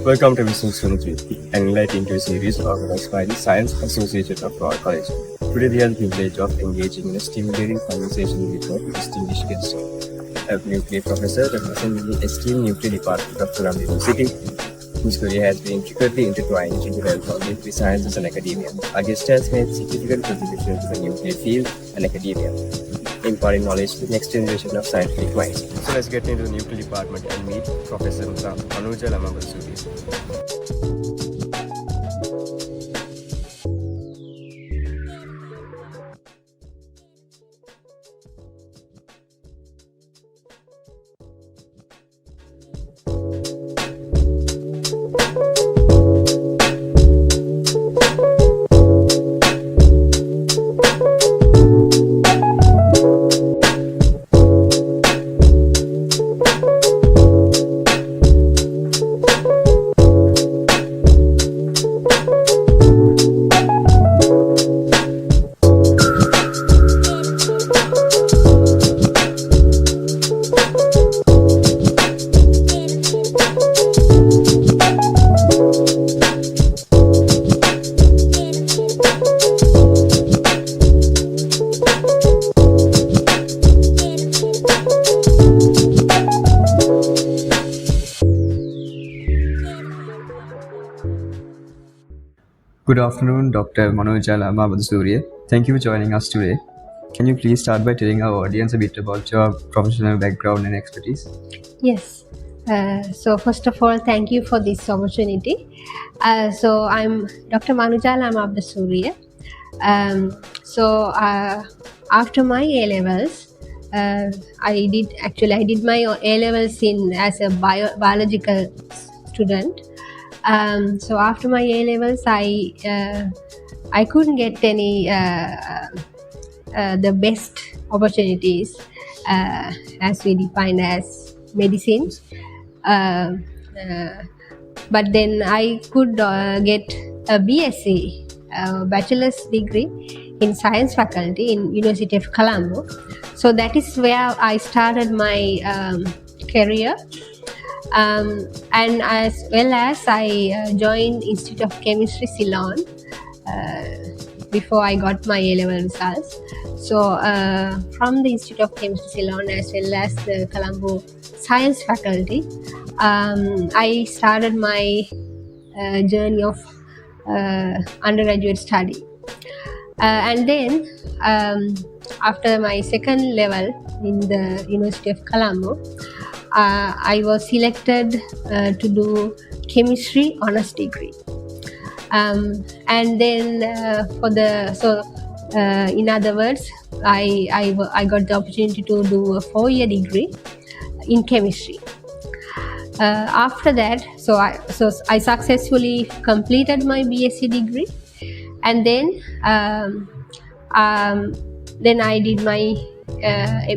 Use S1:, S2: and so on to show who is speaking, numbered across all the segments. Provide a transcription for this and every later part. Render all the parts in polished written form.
S1: Welcome to Epistemics'23, an enlightening series organized by the Science Association of our college. Today we have the privilege of engaging in a stimulating conversation with our distinguished guest, a nuclear professor representing the esteemed nuclear department of Colombo University, whose career has been intricately intertwined into the realm of nuclear sciences and academia. Our guest has made significant contributions to the nuclear field and academia, imparting knowledge to the next generation of scientific minds. So let's get into the nuclear department and meet Professor Manuja Lamabadusuriya. Good afternoon, Dr. Manuja Lamabadusuriya. Thank you for joining us today. Can you please start by telling our audience a bit about your professional background and expertise?
S2: Yes. So first of all, thank you for this opportunity. So I'm Dr. Manuja Lamabadusuriya. After my A levels, I did my A levels as a biological student. So after my A levels, I couldn't get any the best opportunities as we define as medicine. But then I could get a BSc, bachelor's degree in science faculty in University of Colombo. So that is where I started my career. And as well as I joined Institute of Chemistry Ceylon before I got my A-level results. So from the Institute of Chemistry Ceylon as well as the Colombo Science faculty, I started my journey of undergraduate study. And then after my second level in the University of Colombo, I was selected to do chemistry honors degree. And then in other words, I got the opportunity to do a 4-year degree in chemistry. After that, so I successfully completed my BSc degree, and then I did my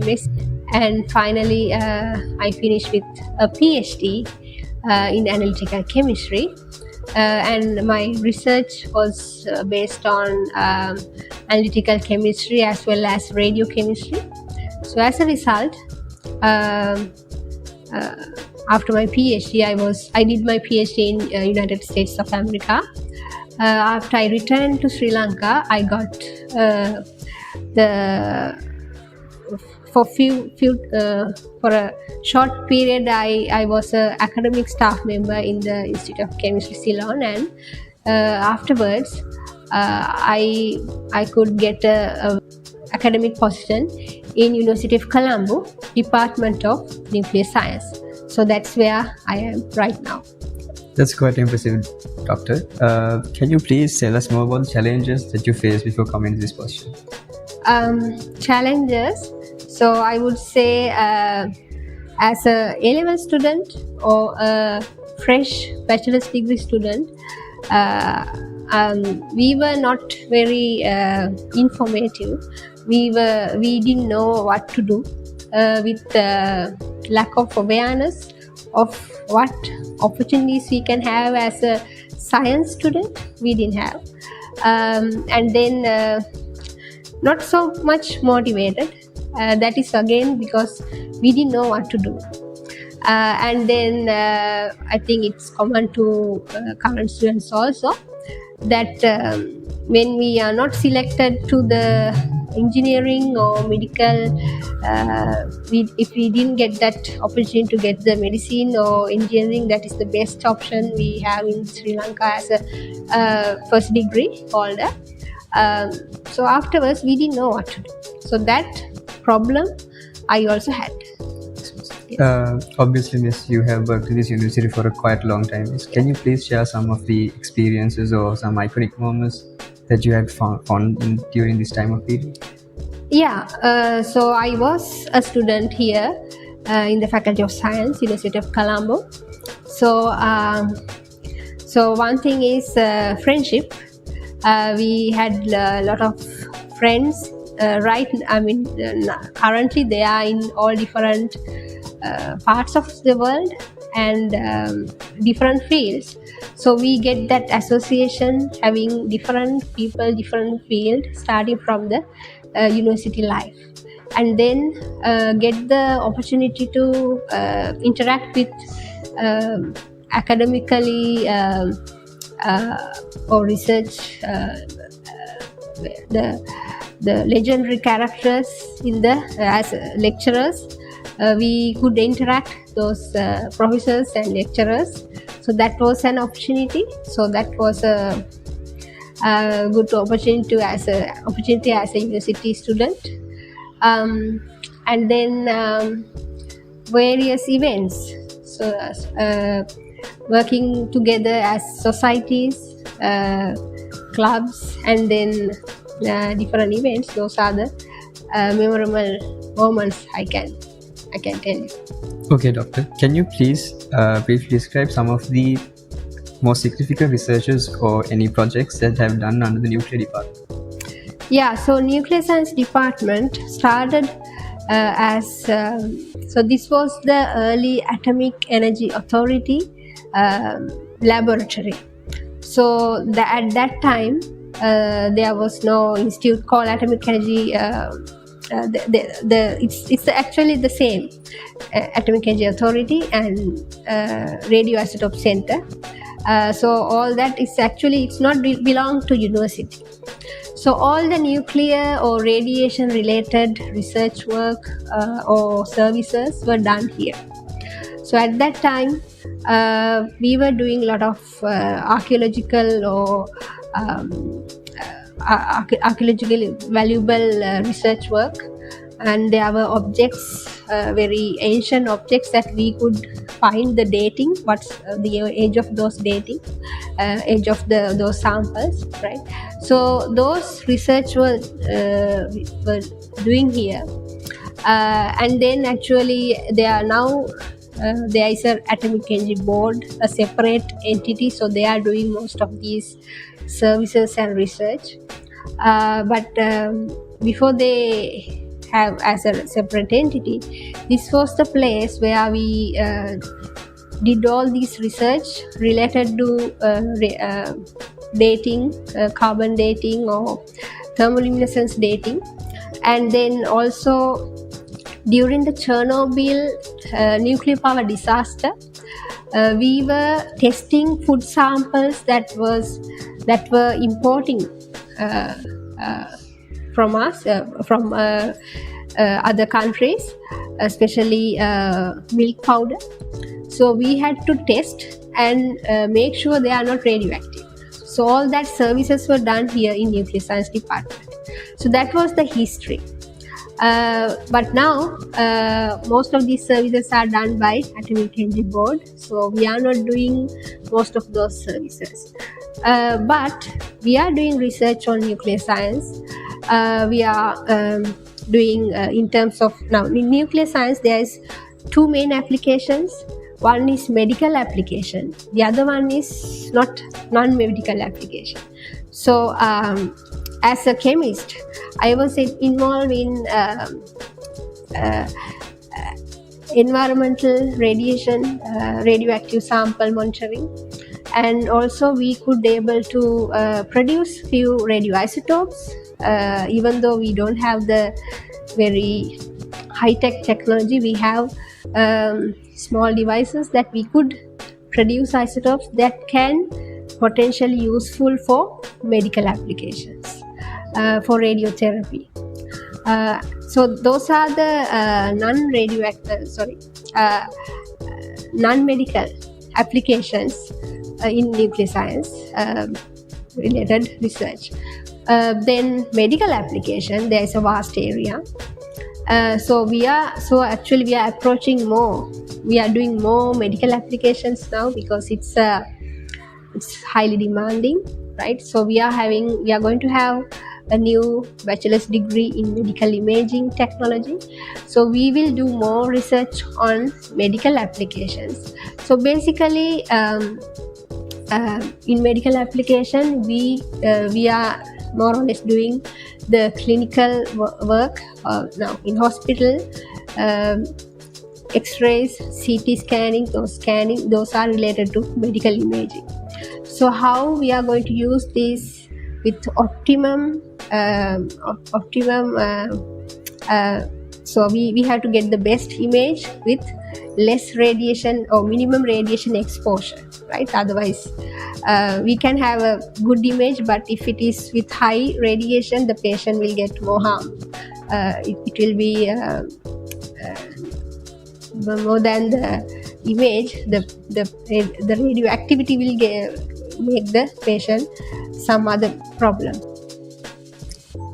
S2: MS, and finally I finished with a Ph.D. In analytical chemistry. And my research was based on analytical chemistry as well as radiochemistry. So as a result, after my PhD, I did my PhD in United States of America. After I returned to Sri Lanka, I got for a short period, I was an academic staff member in the Institute of Chemistry Ceylon, and afterwards I could get a academic position in University of Colombo, Department of Nuclear Science. So that's where I am right now.
S1: That's quite impressive, Doctor. Can you please tell us more about the challenges that you faced before coming to this position?
S2: Challenges. So I would say as a A-level student or a fresh bachelor's degree student, we were not very informative. We didn't know what to do with lack of awareness of what opportunities we can have as a science student. We didn't have, and then not so much motivated. That is again because we didn't know what to do. And then I think it's common to current students also, that when we are not selected to the engineering or medical, if we didn't get that opportunity to get the medicine or engineering, that is the best option we have in Sri Lanka as a first degree holder. So afterwards we didn't know what to do. So that problem I also had.
S3: Obviously, Miss, you have worked in this university for a quite long time. Miss, can you please share some of the experiences or some iconic moments that you had found during this time of period?
S2: Yeah, so I was a student here in the Faculty of Science, University of Colombo. So one thing is friendship. We had a lot of friends. Currently they are in all different parts of the world and different fields. So we get that association, having different people, different field, starting from the university life, and then get the opportunity to interact with academically or research the legendary characters in the as lecturers. We could interact those professors and lecturers, so that was an opportunity. So that was a good opportunity as a university student. And then various events, so working together as societies, clubs, and then different events. Those are the memorable moments I can tell you.
S3: Okay, Doctor. Can you please briefly describe some of the most significant researches or any projects that have done under the nuclear department?
S2: Yeah, so nuclear science department started as so this was the early Atomic Energy Authority laboratory. So at that time there was no institute called Atomic Energy. It's actually the same Atomic Energy Authority and Radioisotope Center. So all that is actually, it's not belong to university. So all the nuclear or radiation related research work or services were done here. So at that time we were doing a lot of archaeological or archaeologically valuable research work, and there were objects, very ancient objects that we could find the dating, what's the age of those dating, age of those samples, right? So those research were doing here, and then actually there is an Atomic Energy Board, a separate entity, so they are doing most of these services and research. But before they have as a separate entity, this was the place where we did all this research related to dating, carbon dating or thermoluminescence dating. And then also during the Chernobyl nuclear power disaster, we were testing food samples that were importing from us, from other countries, especially milk powder. So we had to test and make sure they are not radioactive. So all that services were done here in Nuclear Science Department. So that was the history. But now most of these services are done by Atomic Energy Board, so we are not doing most of those services. But we are doing research on nuclear science. We are doing in terms of, now in nuclear science there is two main applications. One is medical application, the other one is non-medical application. So as a chemist, I was involved in environmental radiation, radioactive sample monitoring, and also we could able to produce few radioisotopes. Even though we don't have the very high-tech technology, we have small devices that we could produce isotopes that can potentially useful for medical applications, for radiotherapy. So those are the non-medical applications in nuclear science related research. Then medical application, there is a vast area. Actually we are approaching more. We are doing more medical applications now because it's highly demanding, right? So we are going to have a new bachelor's degree in medical imaging technology. So we will do more research on medical applications. So basically, in medical application, we are more or less doing the clinical work now in hospital. X-rays, CT scanning, those are related to medical imaging. So how we are going to use this with optimum so we have to get the best image with less radiation or minimum radiation exposure, right? Otherwise we can have a good image, but if it is with high radiation, the patient will get more harm. It will be more than the image, the radioactivity will make the patient some other problem.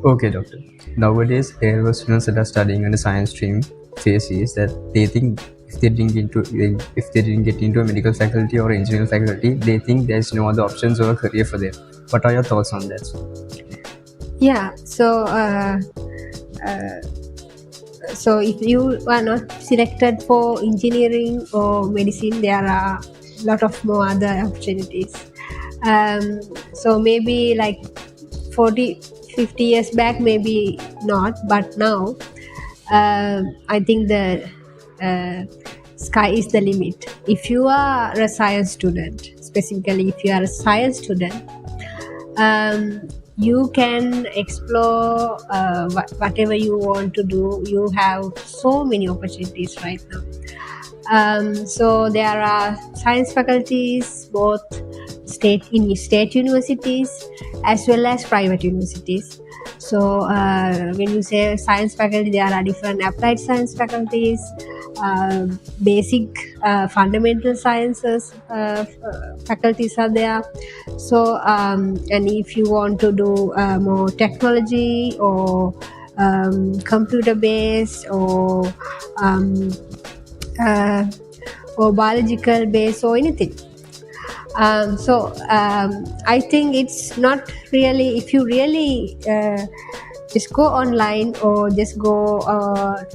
S3: Okay, doctor. Nowadays, there are students that are studying in the science stream faces that they think if they didn't get into a medical faculty or engineering faculty, they think there's no other options or a career for them. What are your thoughts on that?
S2: Yeah. So if you are not selected for engineering or medicine, there are a lot of more other opportunities. So maybe like 40-50 years back, maybe not, but now I think the sky is the limit. If you are a science student, specifically if you are a science student, you can explore whatever you want to do. You have so many opportunities right now. So there are science faculties, both state universities as well as private universities. So when you say science faculty, there are different applied science faculties, basic fundamental sciences faculties are there. So and if you want to do more technology or computer based or biological based or anything. I think it's not really, if you really just go online or just go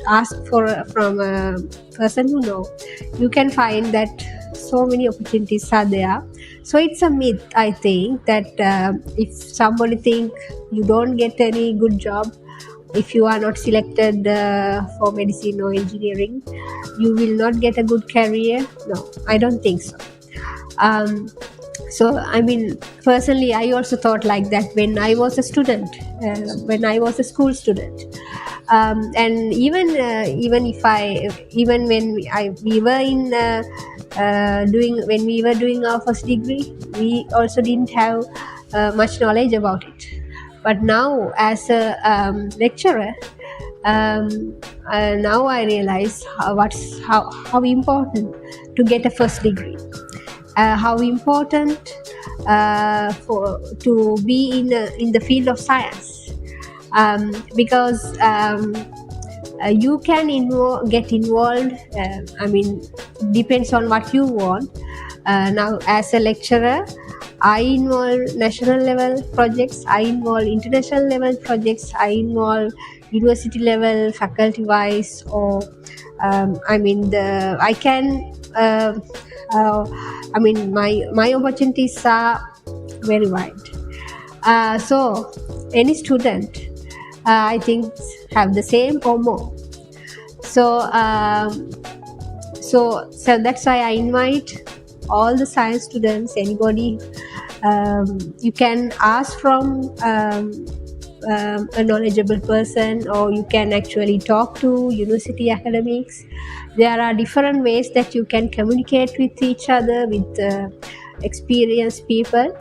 S2: ask from a person who know, you can find that so many opportunities are there. So it's a myth, I think, that if somebody think you don't get any good job if you are not selected for medicine or engineering, you will not get a good career. No, I don't think so. So I mean, personally, I also thought like that when I was a student, when I was a school student, and even when we were doing our first degree, we also didn't have much knowledge about it. But now, as a lecturer, now I realize how important to get a first degree. How important to be in the field of science, because you can get involved. I mean, depends on what you want. Now, as a lecturer, I involve national level projects, I involve international level projects, I involve university level, faculty wise, or I can. My opportunities are very wide. So any student, I think, have the same or more. So that's why I invite all the science students, anybody, you can ask from a knowledgeable person, or you can actually talk to university academics. There are different ways that you can communicate with each other, with experienced people.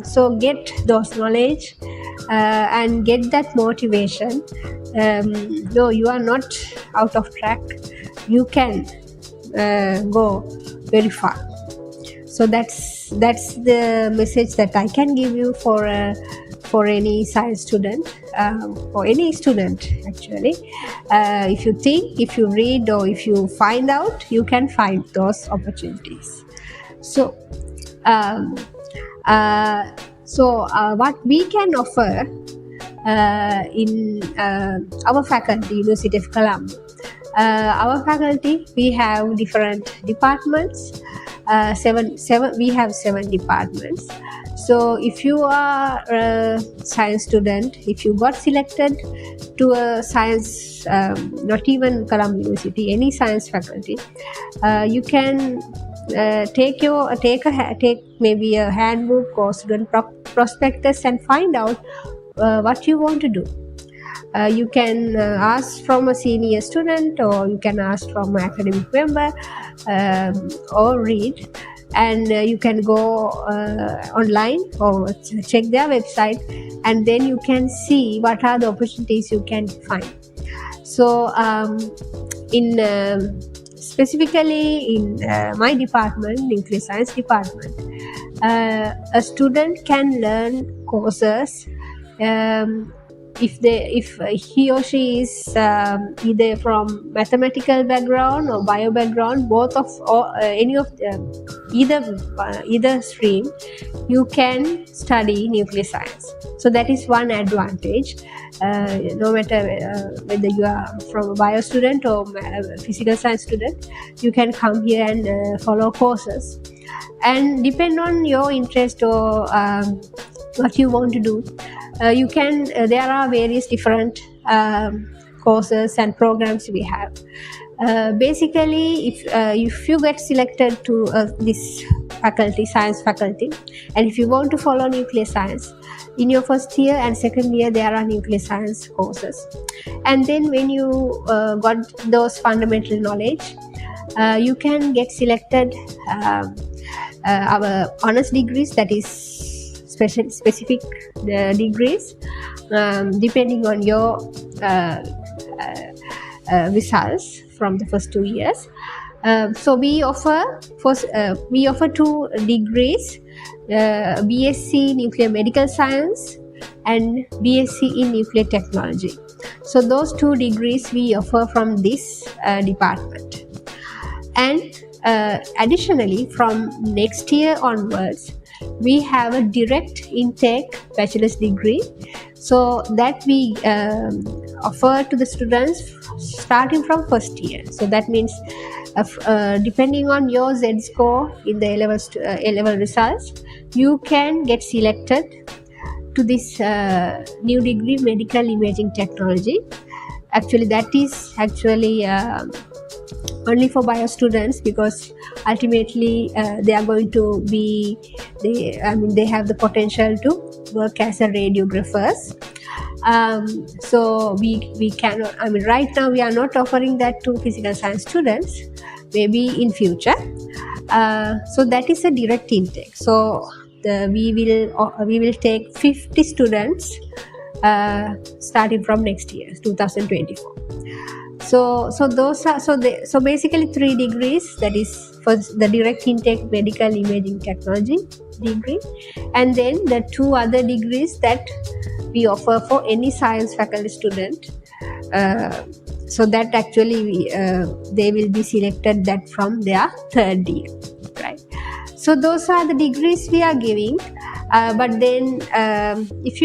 S2: So get those knowledge and get that motivation. No, you are not out of track. You can go very far. So that's the message that I can give you for any science student, or any student actually. If you think, if you read, or if you find out, you can find those opportunities. So what we can offer in our faculty, University of Colombo. Our faculty, we have different departments. We have 7 departments. So if you are a science student, if you got selected to a science, not even Colombo University, any science faculty, you can take maybe a handbook or student prospectus and find out what you want to do. You can ask from a senior student, or you can ask from an academic member, or read, and you can go online or check their website, and then you can see what are the opportunities you can find. So specifically in my department, nuclear science department, a student can learn courses if he or she is either from mathematical background or bio background, both of, or any of either stream, you can study nuclear science. So that is one advantage. No matter whether you are from a bio student or a physical science student, you can come here and follow courses, and depend on your interest or what you want to do. You can. There are various different courses and programs we have. Basically, if you get selected to this faculty, science faculty, and if you want to follow nuclear science, in your first year and second year there are nuclear science courses, and then when you got those fundamental knowledge, you can get selected our honors degrees, that is specific degrees, depending on your results from the first 2 years. So we offer 2 degrees, BSc Nuclear Medical Science and BSc in Nuclear Technology. So those 2 degrees we offer from this department. And additionally, from next year onwards, we have a direct intake bachelor's degree, so that we offer to the students starting from first year. So that means depending on your Z score in the A-level results, you can get selected to this new degree, medical imaging technology. Actually, that is only for bio students, because ultimately they are going to be, they have the potential to work as a radiographers. So we cannot, right now we are not offering that to physical science students, maybe in future. So that is a direct intake. So we will take 50 students starting from next year, 2024. So basically 3 degrees, that is for the direct intake medical imaging technology degree, and then the 2 other degrees that we offer for any science faculty student. So that actually they will be selected that from their 3rd year, right? So those are the degrees we are giving. But then if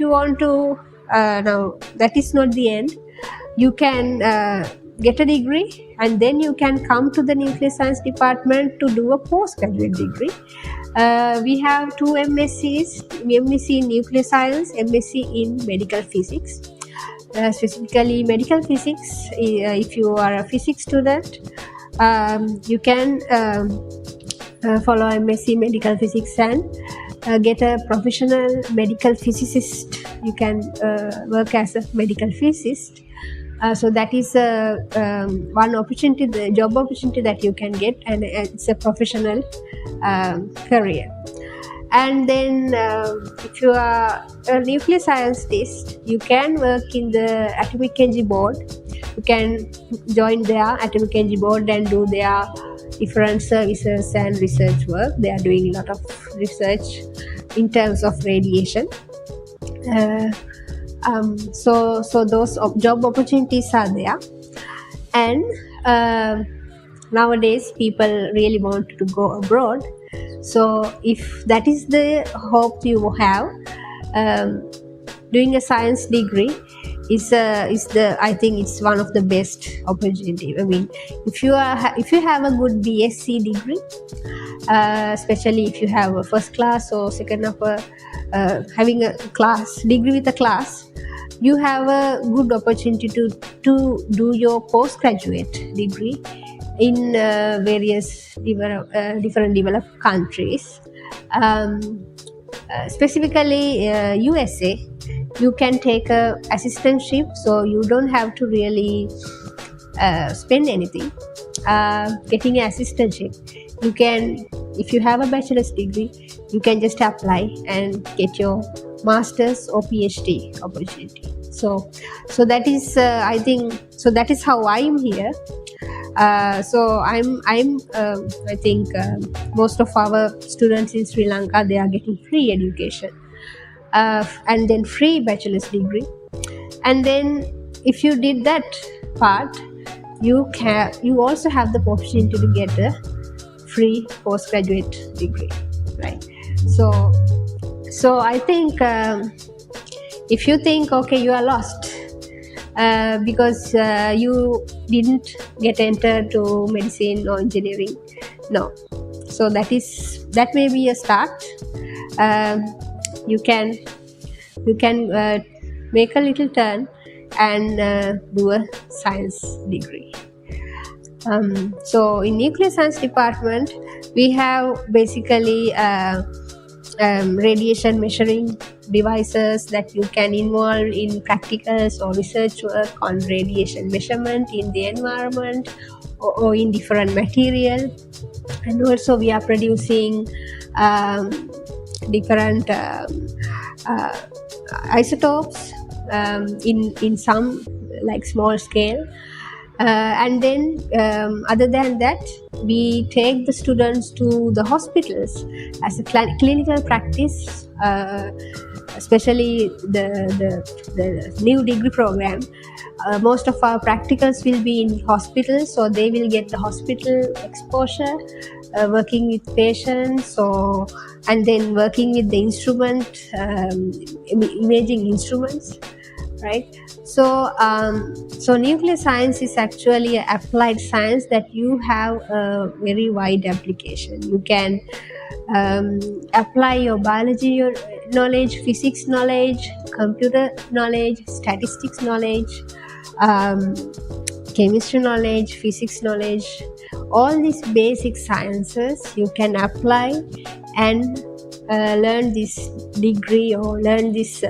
S2: you want to, now that is not the end. You can get a degree, and then you can come to the nuclear science department to do a postgraduate degree. We have 2 MScs, MSc in nuclear science, MSc in medical physics. Specifically medical physics, if you are a physics student, you can follow MSc medical physics and get a professional medical physicist you can work as a medical physicist. So that is one opportunity, the job opportunity that you can get, and it's a professional career. And then if you are a nuclear scientist, you can work in the Atomic Energy Board. You can join their Atomic Energy Board and do their different services and research work. They are doing a lot of research in terms of radiation. So those job opportunities are there. And nowadays people really want to go abroad. So if that is the hope you have, doing a science degree is I think it's one of the best opportunity. I mean, if you have a good BSc degree, especially if you have a first class or second upper, having a class degree with a class, you have a good opportunity to do your postgraduate degree in various different developed countries. Specifically USA, you can take a assistantship, so you don't have to really spend anything getting an assistantship. You can, if you have a bachelor's degree, you can just apply and get your master's or PhD opportunity. So that is I think, so that is how I'm here. So I'm I think most of our students in Sri Lanka, they are getting free education, and then free bachelor's degree. And then if you did that part, you also have the opportunity to get a free postgraduate degree, right? So I think if you think, okay, you are lost because you didn't get entered to medicine or engineering, no. So that may be a start. You can make a little turn and do a science degree. So in nuclear science department, we have basically radiation measuring devices that you can involve in practicals or research work on radiation measurement in the environment or in different material. And also we are producing different isotopes in some like small scale. And then other than that, we take the students to the hospitals as a clinical practice, especially the new degree program. Most of our practicals will be in hospitals, so they will get the hospital exposure, working with patients, and then working with the instrument, imaging instruments, right? So nuclear science is actually an applied science that you have a very wide application. You can apply your biology knowledge, physics knowledge, computer knowledge, statistics knowledge, chemistry knowledge, physics knowledge. All these basic sciences you can apply and learn this degree or learn this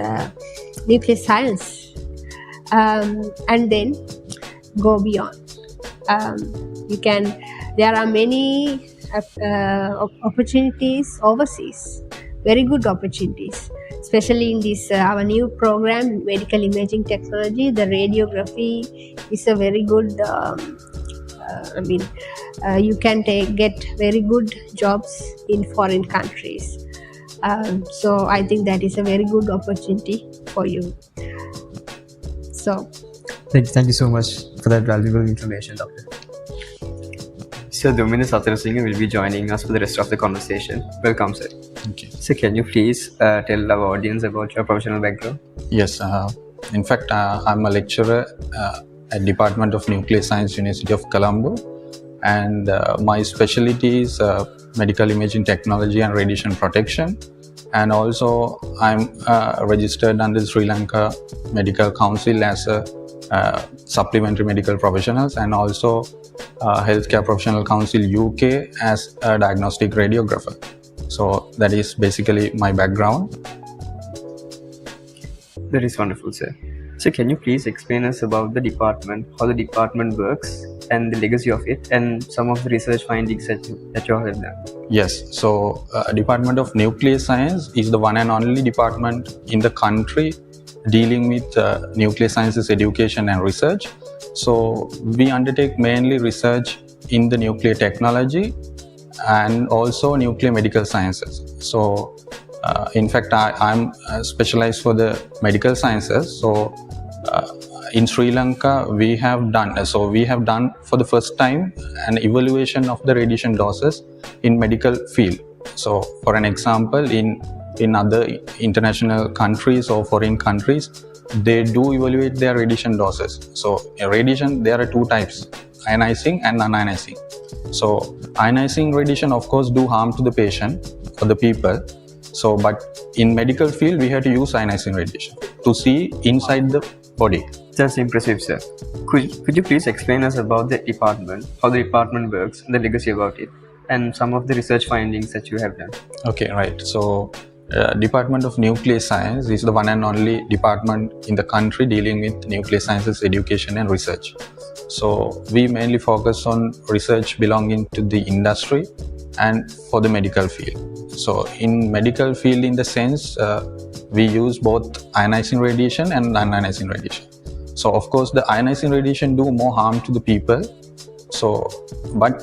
S2: nuclear science. And then go beyond. There are many opportunities overseas, very good opportunities, especially in this our new program, medical imaging technology. The radiography is a very good. You can get very good jobs in foreign countries. So I think that is a very good opportunity for you. So,
S3: thank you so much for that valuable information, Doctor. Sir Dominic Satharasinghe will be joining us for the rest of the conversation. Welcome, sir.
S4: Okay.
S3: So, can you please tell our audience about your professional background?
S4: Yes. In fact, I'm a lecturer at Department of Nuclear Science, University of Colombo, and my specialty is medical imaging technology and radiation protection. And also, I'm registered under Sri Lanka Medical Council as a supplementary medical professionals, and also Healthcare Professional Council UK as a diagnostic radiographer. So that is basically my background.
S3: That is wonderful, sir. So can you please explain us about the department, how the department works, and the legacy of it, and some of the research findings that you have done?
S4: Yes, so Department of Nuclear Science is the one and only department in the country dealing with nuclear sciences education and research. So we undertake mainly research in the nuclear technology and also nuclear medical sciences. So in fact, I'm specialized for the medical sciences. So in Sri Lanka, we have done for the first time an evaluation of the radiation doses in medical field. So for an example, in other international countries or foreign countries, they do evaluate their radiation doses. So in radiation, there are two types: ionizing and non-ionizing. So ionizing radiation, of course, do harm to the patient or the people. So, but in medical field, we have to use ionizing radiation to see inside the body.
S3: That's impressive, sir. Could you please explain us about the department, how the department works, the legacy about it, and some of the research findings that you have done?
S4: Okay, right. So, Department of Nuclear Science is the one and only department in the country dealing with nuclear sciences education and research. So, we mainly focus on research belonging to the industry and for the medical field. So, in medical field, in the sense, we use both ionizing radiation and non-ionizing radiation. So, of course, the ionizing radiation do more harm to the people. So, but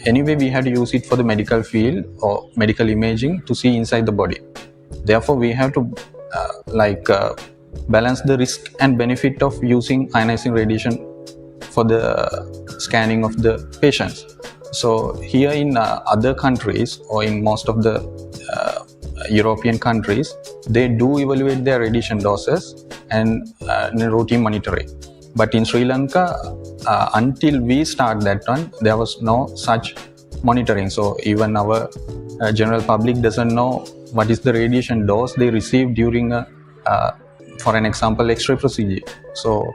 S4: anyway, we have to use it for the medical field or medical imaging to see inside the body. Therefore, we have to balance the risk and benefit of using ionizing radiation for the scanning of the patients. So, here in other countries or in most of the European countries, they do evaluate their radiation doses and routine monitoring. But in Sri Lanka, until we start that one, there was no such monitoring. So even our general public doesn't know what is the radiation dose they receive during for an example, X-ray procedure. So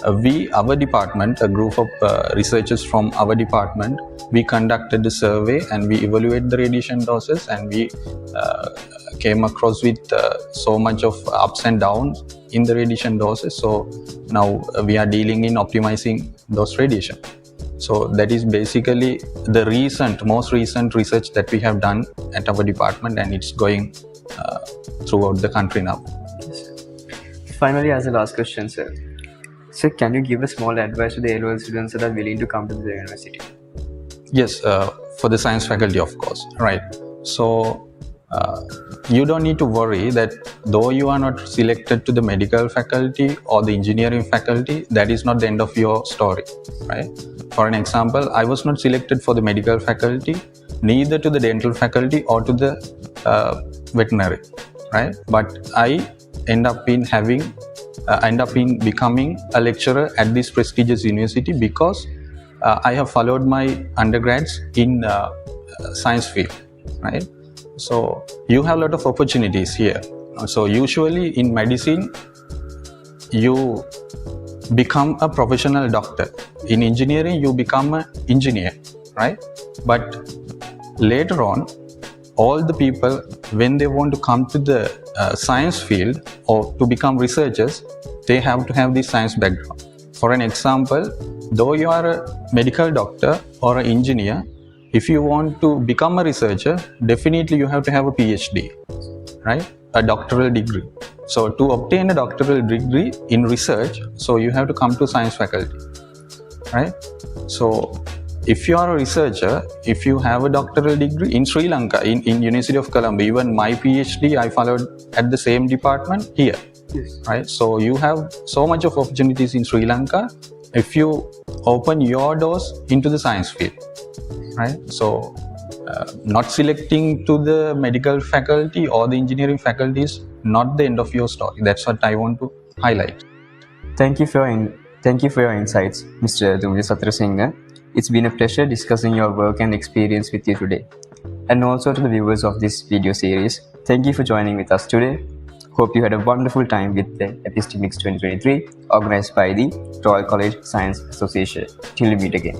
S4: our department, a group of researchers from our department, we conducted a survey and we evaluate the radiation doses, and we came across with so much of ups and downs in the radiation doses. So now we are dealing in optimizing those radiation. So that is basically the most recent research that we have done at our department, and it's going throughout the country now.
S3: Finally, as a last question, sir. So can you give a small advice to the A-level students that are willing to come to the university?
S4: Yes, for the science faculty, of course. Right. So you don't need to worry that though you are not selected to the medical faculty or the engineering faculty, that is not the end of your story. Right. For an example, I was not selected for the medical faculty, neither to the dental faculty or to the veterinary. Right. But I end up in becoming a lecturer at this prestigious university because I have followed my undergrads in science field, right? So you have a lot of opportunities here. So usually in medicine, you become a professional doctor. In engineering, you become an engineer, right? But later on, all the people, when they want to come to the science field or to become researchers, they have to have this science background. For an example, though you are a medical doctor or an engineer, if you want to become a researcher, definitely you have to have a Ph.D, right? A doctoral degree. So to obtain a doctoral degree in research, so you have to come to science faculty, right? So if you are a researcher, if you have a doctoral degree in Sri Lanka, in University of Colombo, even my PhD, I followed at the same department here, yes. Right? So you have so much of opportunities in Sri Lanka if you open your doors into the science field, right? So not selecting to the medical faculty or the engineering faculty is not the end of your story. That's what I want to highlight.
S3: Thank you for your insights, Mr. Dumji Satrasinghe. It's been a pleasure discussing your work and experience with you today. And also to the viewers of this video series, thank you for joining with us today. Hope you had a wonderful time with the Epistemics 2023 organized by the Royal College Science Association. Till we meet again.